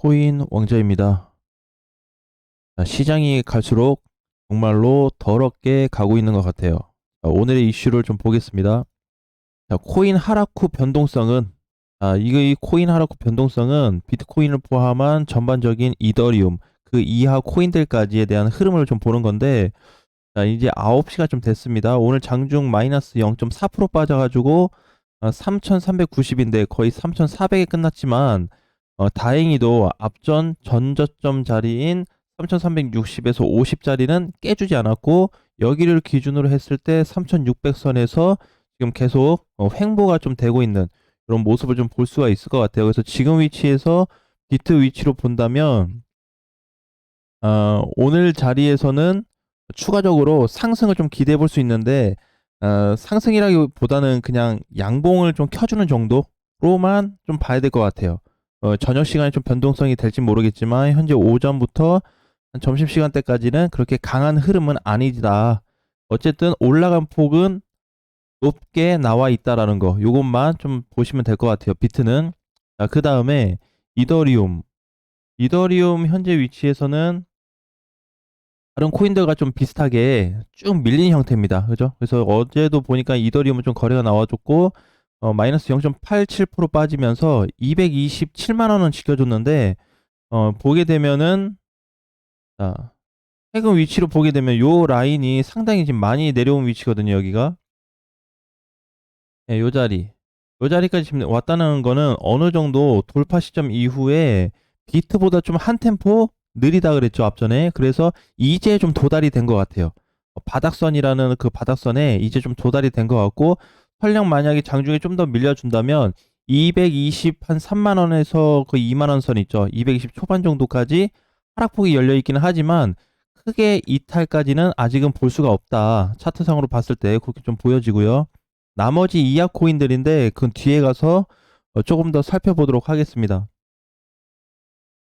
비트코인 왕자입니다. 시장이 갈수록 정말로 더럽게 가고 있는 것 같아요. 오늘의 이슈를 좀 보겠습니다. 코인 하락 후 변동성은 이 코인 하락 후 변동성은 비트코인을 포함한 전반적인 이더리움 그 이하 코인들까지에 대한 흐름을 좀 보는 건데, 이제 9시가 좀 됐습니다. 오늘 장중 마이너스 0.4% 빠져가지고 3,390인데 거의 3,400에 끝났지만, 다행히도 앞전 전저점 자리인 3,360에서 50짜리는 깨주지 않았고, 여기를 기준으로 했을 때 3,600선에서 지금 계속 횡보가 좀 되고 있는 그런 모습을 좀 볼 수가 있을 것 같아요. 그래서 지금 위치에서 비트 위치로 본다면, 오늘 자리에서는 추가적으로 상승을 좀 기대해 볼 수 있는데, 상승이라기보다는 그냥 양봉을 좀 켜주는 정도로만 좀 봐야 될 것 같아요. 저녁 시간에 좀 변동성이 될지 모르겠지만, 현재 오전부터 점심시간 때까지는 그렇게 강한 흐름은 아니다. 어쨌든 올라간 폭은 높게 나와 있다라는 거, 요것만 좀 보시면 될 것 같아요. 비트는. 그 다음에 이더리움. 이더리움 현재 위치에서는 다른 코인들과 좀 비슷하게 쭉 밀린 형태입니다. 그죠? 그래서 어제도 보니까 이더리움은 좀 거래가 나와줬고, 마이너스 0.87% 빠지면서 227만 원은 지켜줬는데, 보게 되면은, 자, 최근 위치로 보게 되면 요 라인이 상당히 지금 많이 내려온 위치거든요, 여기가. 네, 요 자리. 요 자리까지 지금 왔다는 거는 어느 정도 돌파 시점 이후에 비트보다 좀 한 템포 느리다 그랬죠, 앞전에. 그래서 이제 좀 도달이 된 것 같아요. 바닥선이라는 그 바닥선에 이제 좀 도달이 된 것 같고, 설령 만약에 장중에 좀 더 밀려준다면 220 한 3만 원에서 그 2만 원 선 있죠. 220 초반 정도까지 하락폭이 열려 있기는 하지만 크게 이탈까지는 아직은 볼 수가 없다. 차트상으로 봤을 때 그렇게 좀 보여지고요. 나머지 이하 코인들인데 그건 뒤에 가서 조금 더 살펴보도록 하겠습니다.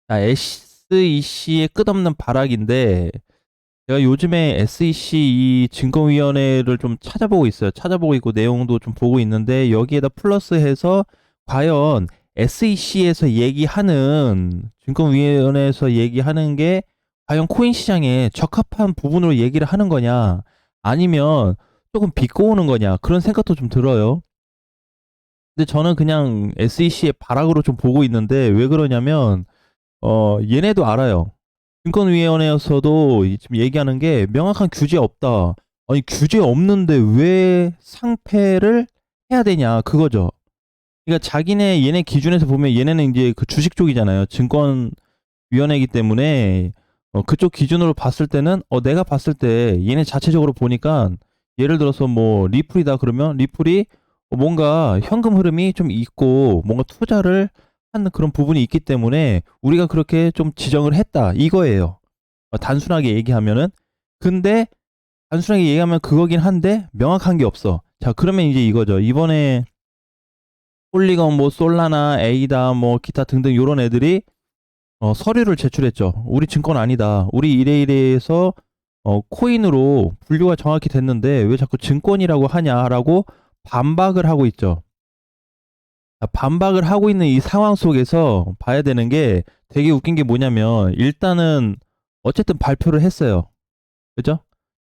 SEC의 끝없는 발악인데, 제가 요즘에 SEC 이 증권위원회를 좀 찾아보고 있어요. 찾아보고 있고 내용도 좀 보고 있는데, 여기에다 플러스해서 과연 SEC에서 얘기하는, 증권위원회에서 얘기하는 게 과연 코인 시장에 적합한 부분으로 얘기를 하는 거냐, 아니면 조금 비꼬는 거냐, 그런 생각도 좀 들어요. 근데 저는 그냥 SEC의 발악으로 좀 보고 있는데, 왜 그러냐면 얘네도 알아요. 증권위원회에서도 지금 얘기하는 게 명확한 규제 없다. 아니, 규제 없는데 왜 상패를 해야 되냐, 그거죠. 그러니까 얘네 기준에서 보면 얘네는 이제 그 주식 쪽이잖아요. 증권위원회이기 때문에 그쪽 기준으로 봤을 때는 내가 봤을 때 얘네 자체적으로 보니까, 예를 들어서 뭐 리플이다 그러면 리플이 뭔가 현금 흐름이 좀 있고 뭔가 투자를 하는 그런 부분이 있기 때문에 우리가 그렇게 좀 지정을 했다, 이거예요. 단순하게 얘기하면은. 근데 단순하게 얘기하면 그거긴 한데 명확한 게 없어. 자, 그러면 이제 이거죠. 이번에 폴리건 뭐 솔라나 에이다 뭐 기타 등등 요런 애들이 서류를 제출했죠. 우리 증권 아니다. 우리 이래이래해서 코인으로 분류가 정확히 됐는데 왜 자꾸 증권이라고 하냐라고 반박을 하고 있죠. 반박을 하고 있는 이 상황 속에서 봐야 되는 게, 되게 웃긴 게 뭐냐면, 일단은 어쨌든 발표를 했어요. 그죠?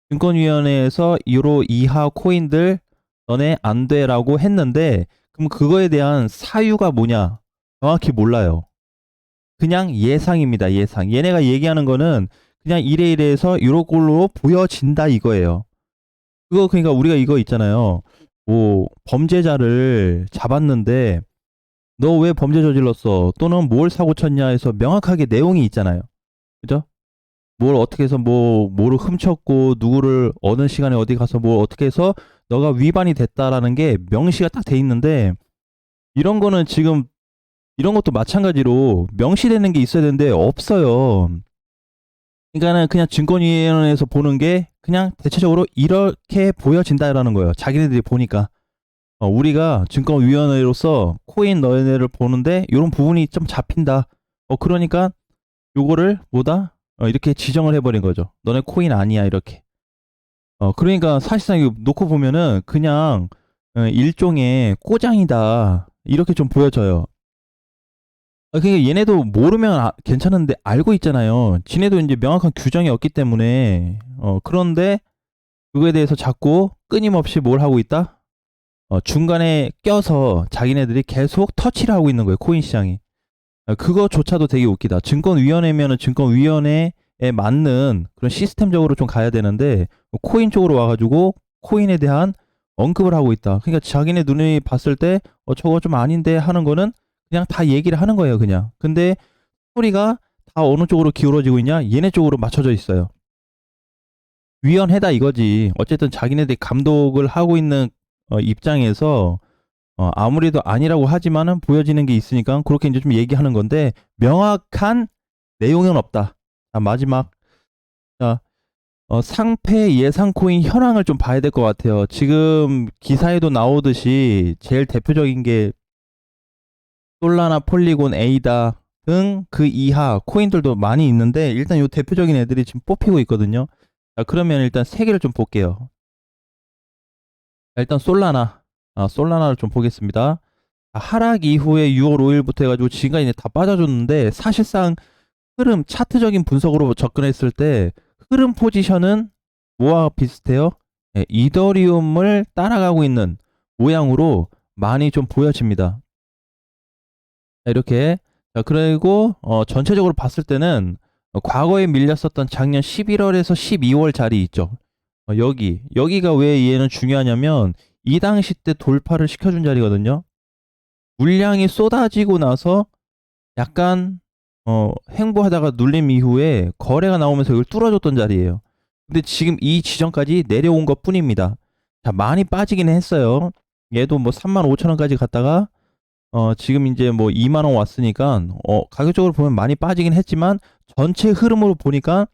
증권위원회에서 유로 이하 코인들 너네 안 돼라고 했는데, 그럼 그거에 대한 사유가 뭐냐? 정확히 몰라요. 그냥 예상입니다, 예상. 얘네가 얘기하는 거는 그냥 이래이래해서 요런 로 보여진다, 이거예요. 그거 그러니까 우리가 이거 있잖아요. 뭐 범죄자를 잡았는데 너 왜 범죄 저질렀어? 또는 뭘 사고 쳤냐 해서 명확하게 내용이 있잖아요. 그죠? 뭘 어떻게 해서 뭐를 훔쳤고, 누구를 어느 시간에 어디 가서 뭘 어떻게 해서 너가 위반이 됐다라는 게 명시가 딱 돼 있는데, 이런 거는 지금, 이런 것도 마찬가지로 명시되는 게 있어야 되는데 없어요. 그러니까는 그냥 증권위원회에서 보는 게 그냥 대체적으로 이렇게 보여진다라는 거예요. 자기네들이 보니까. 우리가 증권위원회로서 코인 너네를 보는데 이런 부분이 좀 잡힌다. 그러니까 요거를 뭐다? 이렇게 지정을 해버린 거죠. 너네 코인 아니야, 이렇게. 그러니까 사실상 이거 놓고 보면은 그냥 일종의 꼬장이다, 이렇게 좀 보여져요. 그러니까 얘네도 모르면 괜찮은데 알고 있잖아요. 지네도 이제 명확한 규정이 없기 때문에 그런데 그거에 대해서 자꾸 끊임없이 뭘 하고 있다? 중간에 껴서 자기네들이 계속 터치를 하고 있는 거예요. 코인 시장이. 그거조차도 되게 웃기다. 증권위원회면은 증권위원회에 맞는 그런 시스템적으로 좀 가야 되는데 코인 쪽으로 와가지고 코인에 대한 언급을 하고 있다. 그러니까 자기네 눈이 봤을 때 저거 좀 아닌데 하는 거는 그냥 다 얘기를 하는 거예요. 그냥. 근데 소리가 다 어느 쪽으로 기울어지고 있냐? 얘네 쪽으로 맞춰져 있어요. 위헌해다 이거지. 어쨌든 자기네들이 감독을 하고 있는 입장에서 아무래도 아니라고 하지만은 보여지는 게 있으니까 그렇게 이제 좀 얘기하는 건데 명확한 내용은 없다. 자, 마지막. 자, 상패 예상 코인 현황을 좀 봐야 될 것 같아요. 지금 기사에도 나오듯이 제일 대표적인 게 솔라나, 폴리곤, 에이다 등 그 이하 코인들도 많이 있는데 일단 요 대표적인 애들이 지금 뽑히고 있거든요. 자, 그러면 일단 세 개를 좀 볼게요. 자, 일단 솔라나. 솔라나를 좀 보겠습니다. 하락 이후에 6월 5일부터 해가지고 지금까지 이제 다 빠져줬는데 사실상 흐름 차트적인 분석으로 접근했을 때 흐름 포지션은 뭐와 비슷해요? 네, 이더리움을 따라가고 있는 모양으로 많이 좀 보여집니다. 자, 이렇게. 자, 그리고 전체적으로 봤을 때는 과거에 밀렸었던 작년 11월에서 12월 자리 있죠. 여기가 왜 얘는 중요하냐면 이 당시 때 돌파를 시켜준 자리거든요. 물량이 쏟아지고 나서 약간 횡보하다가 눌림 이후에 거래가 나오면서 이걸 뚫어줬던 자리예요. 근데 지금 이 지점까지 내려온 것 뿐입니다. 자, 많이 빠지긴 했어요. 얘도 뭐 35,000원까지 갔다가 지금 이제 뭐 2만 원 왔으니까 가격적으로 보면 많이 빠지긴 했지만 전체 흐름으로 보니까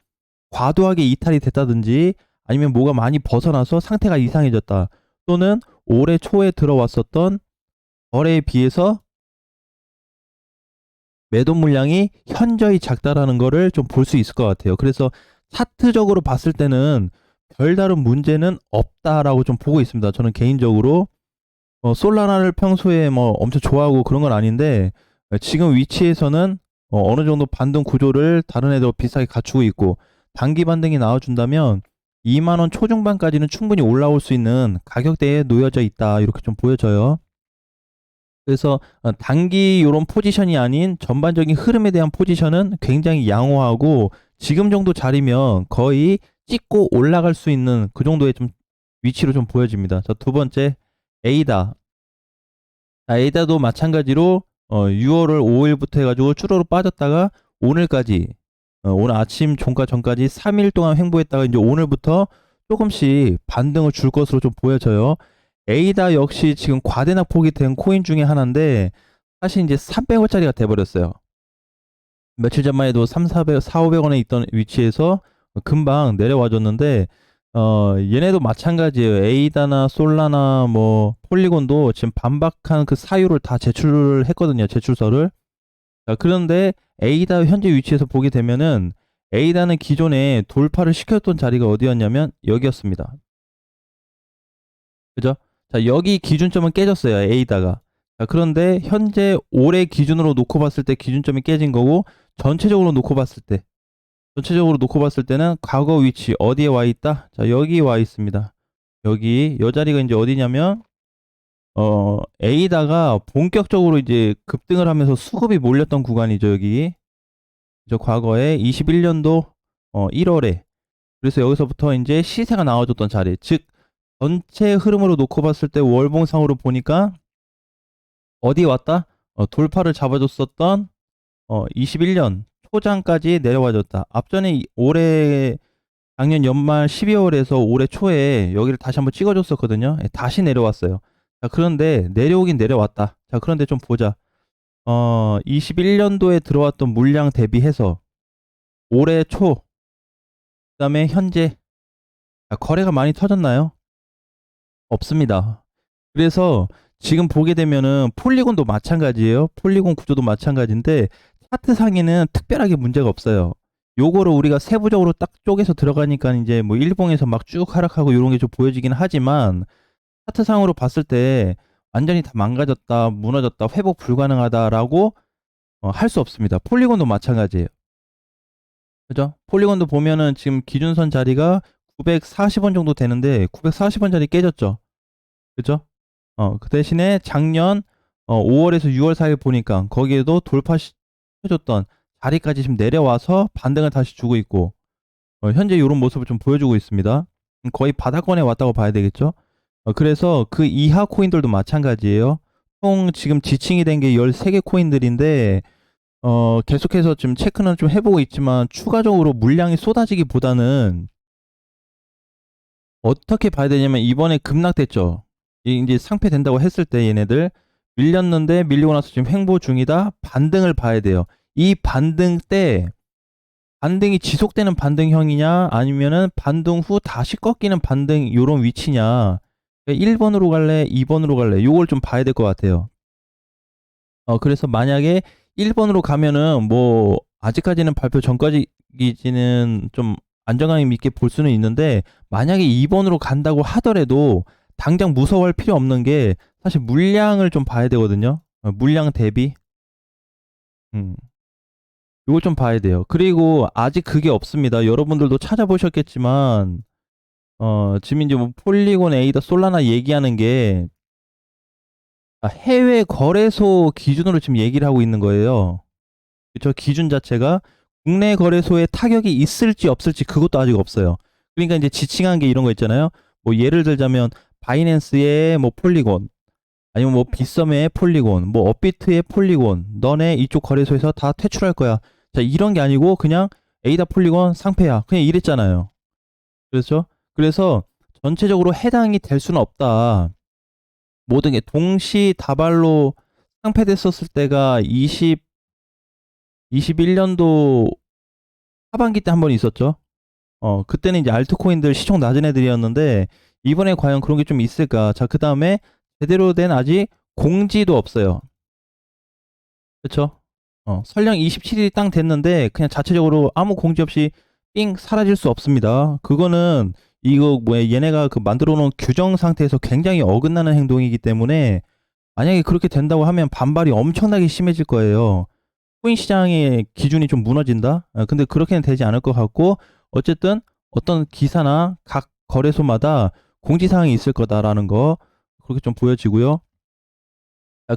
과도하게 이탈이 됐다든지 아니면 뭐가 많이 벗어나서 상태가 이상해졌다. 또는 올해 초에 들어왔었던 거래에 비해서 매도 물량이 현저히 작다라는 거를 좀 볼 수 있을 것 같아요. 그래서 차트적으로 봤을 때는 별다른 문제는 없다라고 좀 보고 있습니다. 저는 개인적으로 솔라나를 평소에 뭐 엄청 좋아하고 그런 건 아닌데 지금 위치에서는 어느 정도 반등 구조를 다른 애들 비슷하게 갖추고 있고 단기 반등이 나와준다면 2만 원 초중반까지는 충분히 올라올 수 있는 가격대에 놓여져 있다 이렇게 좀 보여져요. 그래서 단기 요런 포지션이 아닌 전반적인 흐름에 대한 포지션은 굉장히 양호하고 지금 정도 자리면 거의 찍고 올라갈 수 있는 그 정도의 좀 위치로 좀 보여집니다. 자, 두 번째 에이다. 자, 에이다도 마찬가지로 6월 5일부터 해가지고 쭈루로 빠졌다가 오늘까지 오늘 아침 종가 전까지 3일 동안 횡보했다가 이제 오늘부터 조금씩 반등을 줄 것으로 좀 보여져요. 에이다 역시 지금 과대낙폭이 된 코인 중에 하나인데 사실 이제 300원짜리가 돼버렸어요. 며칠 전만 해도 400, 500원에 있던 위치에서 금방 내려와줬는데 얘네도 마찬가지예요. 에이다나 솔라나 뭐 폴리곤도 지금 반박한 그 사유를 다 제출을 했거든요. 제출서를. 자, 그런데 에이다 현재 위치에서 보게 되면은 에이다는 기존에 돌파를 시켰던 자리가 어디였냐면 여기였습니다. 그죠? 자, 여기 기준점은 깨졌어요. A다가. 자, 그런데 현재 올해 기준으로 놓고 봤을 때 기준점이 깨진 거고 전체적으로 놓고 봤을 때 때는 과거 위치 어디에 와 있다? 자, 여기 와 있습니다. 여기 이 자리가 이제 어디냐면 A다가 본격적으로 이제 급등을 하면서 수급이 몰렸던 구간이죠. 여기. 저 과거에 21년도 1월에 그래서 여기서부터 이제 시세가 나와줬던 자리, 즉 전체 흐름으로 놓고 봤을 때 월봉상으로 보니까 어디에 왔다? 돌파를 잡아줬었던 21년 초장까지 내려와줬다. 앞전에 올해 작년 연말 12월에서 올해 초에 여기를 다시 한번 찍어줬었거든요. 예, 다시 내려왔어요. 자, 그런데 내려오긴 내려왔다. 자, 그런데 좀 보자. 21년도에 들어왔던 물량 대비해서 올해 초, 그다음에 현재 거래가 많이 터졌나요? 없습니다. 그래서 지금 보게 되면은 폴리곤도 마찬가지예요. 폴리곤 구조도 마찬가지인데 차트 상에는 특별하게 문제가 없어요. 요거를 우리가 세부적으로 딱 쪼개서 들어가니까 이제 뭐 일봉에서 막 쭉 하락하고 이런 게 좀 보여지긴 하지만 차트 상으로 봤을 때 완전히 다 망가졌다, 무너졌다, 회복 불가능하다라고 할 수 없습니다. 폴리곤도 마찬가지예요. 그죠? 폴리곤도 보면은 지금 기준선 자리가 940원 정도 되는데 940원 자리 깨졌죠. 그죠? 그 대신에 작년 5월에서 6월 사이에 보니까 거기에도 돌파해줬던 자리까지 지금 내려와서 반등을 다시 주고 있고 현재 이런 모습을 좀 보여주고 있습니다. 거의 바닥권에 왔다고 봐야 되겠죠? 그래서 그 이하 코인들도 마찬가지예요. 총 지금 지칭이 된 게 13개 코인들인데 계속해서 지금 체크는 좀 해보고 있지만 추가적으로 물량이 쏟아지기보다는 어떻게 봐야 되냐면 이번에 급락됐죠. 이제 상폐된다고 했을 때 얘네들 밀렸는데 밀리고 나서 지금 횡보 중이다. 반등을 봐야 돼요. 이 반등 때 반등이 지속되는 반등형이냐 아니면은 반등 후 다시 꺾이는 반등 요런 위치냐. 1번으로 갈래 2번으로 갈래 요걸 좀 봐야 될 것 같아요. 그래서 만약에 1번으로 가면은 뭐 아직까지는 발표 전까지는 좀 안정감 있게 볼 수는 있는데 만약에 2번으로 간다고 하더라도 당장 무서워할 필요 없는 게 사실 물량을 좀 봐야 되거든요. 물량 대비. 요걸 좀 봐야 돼요. 그리고 아직 그게 없습니다. 여러분들도 찾아보셨겠지만 지금 이제 뭐 폴리곤, 에이다, 솔라나 얘기하는 게 해외 거래소 기준으로 지금 얘기를 하고 있는 거예요. 저 기준 자체가 국내 거래소에 타격이 있을지 없을지 그것도 아직 없어요. 그러니까 이제 지칭한 게 이런 거 있잖아요. 뭐 예를 들자면 바이낸스의 뭐 폴리곤 아니면 뭐 빗썸의 폴리곤 뭐 업비트의 폴리곤 너네 이쪽 거래소에서 다 퇴출할 거야. 자 이런 게 아니고 그냥 에이다 폴리곤 상패야. 그냥 이랬잖아요. 그렇죠? 그래서 전체적으로 해당이 될 수는 없다. 모든 게 동시다발로 상패됐었을 때가 21년도 하반기 때 한 번 있었죠. 그때는 이제 알트코인들 시총 낮은 애들이었는데 이번에 과연 그런 게 좀 있을까? 자, 그 다음에 제대로 된 아직 공지도 없어요. 그렇죠? 설령 27일이 땅 됐는데 그냥 자체적으로 아무 공지 없이 삥 사라질 수 없습니다. 그거는 이거 뭐야 얘네가 그 만들어 놓은 규정 상태에서 굉장히 어긋나는 행동이기 때문에 만약에 그렇게 된다고 하면 반발이 엄청나게 심해질 거예요. 코인 시장의 기준이 좀 무너진다? 근데 그렇게는 되지 않을 것 같고 어쨌든 어떤 기사나 각 거래소마다 공지사항이 있을 거다라는 거 그렇게 좀 보여지고요.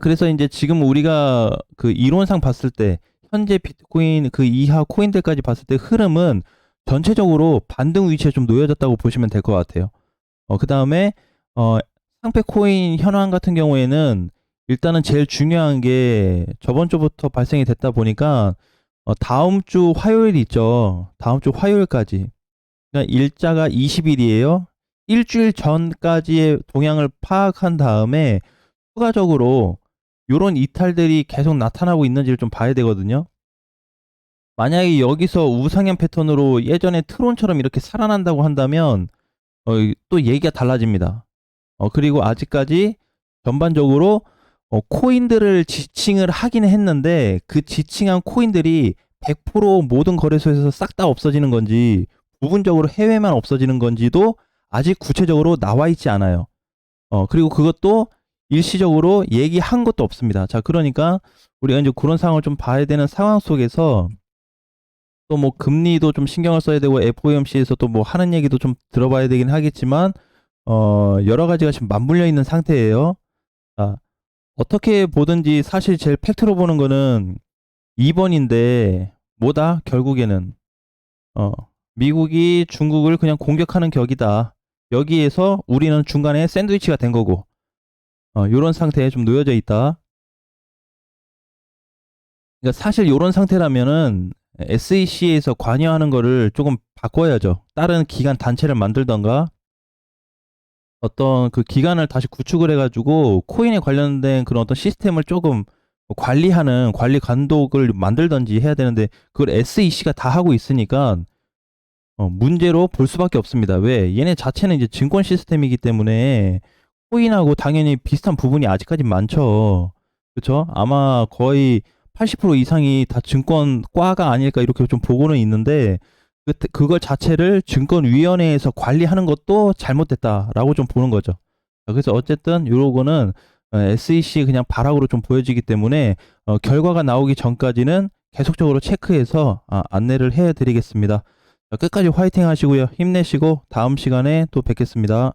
그래서 이제 지금 우리가 그 이론상 봤을 때 현재 비트코인 그 이하 코인들까지 봤을 때 흐름은 전체적으로 반등 위치에 좀 놓여졌다고 보시면 될 것 같아요. 그 다음에 상패 코인 현황 같은 경우에는 일단은 제일 중요한 게 저번 주부터 발생이 됐다 보니까 다음 주 화요일 있죠. 다음 주 화요일까지. 그러니까 일자가 20일이에요. 일주일 전까지의 동향을 파악한 다음에 추가적으로 요런 이탈들이 계속 나타나고 있는지를 좀 봐야 되거든요. 만약에 여기서 우상향 패턴으로 예전에 트론처럼 이렇게 살아난다고 한다면 또 얘기가 달라집니다. 그리고 아직까지 전반적으로 코인들을 지칭을 하긴 했는데 그 지칭한 코인들이 100% 모든 거래소에서 싹 다 없어지는 건지 부분적으로 해외만 없어지는 건지도 아직 구체적으로 나와 있지 않아요. 그리고 그것도 일시적으로 얘기한 것도 없습니다. 자, 그러니까 우리가 이제 그런 상황을 좀 봐야 되는 상황 속에서 또 뭐 금리도 좀 신경을 써야 되고 FOMC에서 또 뭐 하는 얘기도 좀 들어봐야 되긴 하겠지만 여러 가지가 지금 맞물려 있는 상태예요. 자, 어떻게 보든지 사실 제일 팩트로 보는 거는 2번인데 뭐다? 결국에는 미국이 중국을 그냥 공격하는 격이다. 여기에서 우리는 중간에 샌드위치가 된 거고 요런 상태에 좀 놓여져 있다. 그러니까 사실 요런 상태라면은 SEC에서 관여하는 거를 조금 바꿔야죠. 다른 기관 단체를 만들던가 어떤 그 기관을 다시 구축을 해가지고 코인에 관련된 그런 어떤 시스템을 조금 관리하는 관리 감독을 만들던지 해야 되는데 그걸 SEC가 다 하고 있으니까 문제로 볼 수밖에 없습니다. 왜? 얘네 자체는 이제 증권 시스템이기 때문에 코인하고 당연히 비슷한 부분이 아직까지 많죠. 그렇죠? 아마 거의 80% 이상이 다 증권과가 아닐까 이렇게 좀 보고는 있는데 그걸 자체를 증권위원회에서 관리하는 것도 잘못됐다라고 좀 보는 거죠. 그래서 어쨌든 요거는 SEC 그냥 발악으로 좀 보여지기 때문에 결과가 나오기 전까지는 계속적으로 체크해서 안내를 해드리겠습니다. 끝까지 화이팅 하시고요. 힘내시고 다음 시간에 또 뵙겠습니다.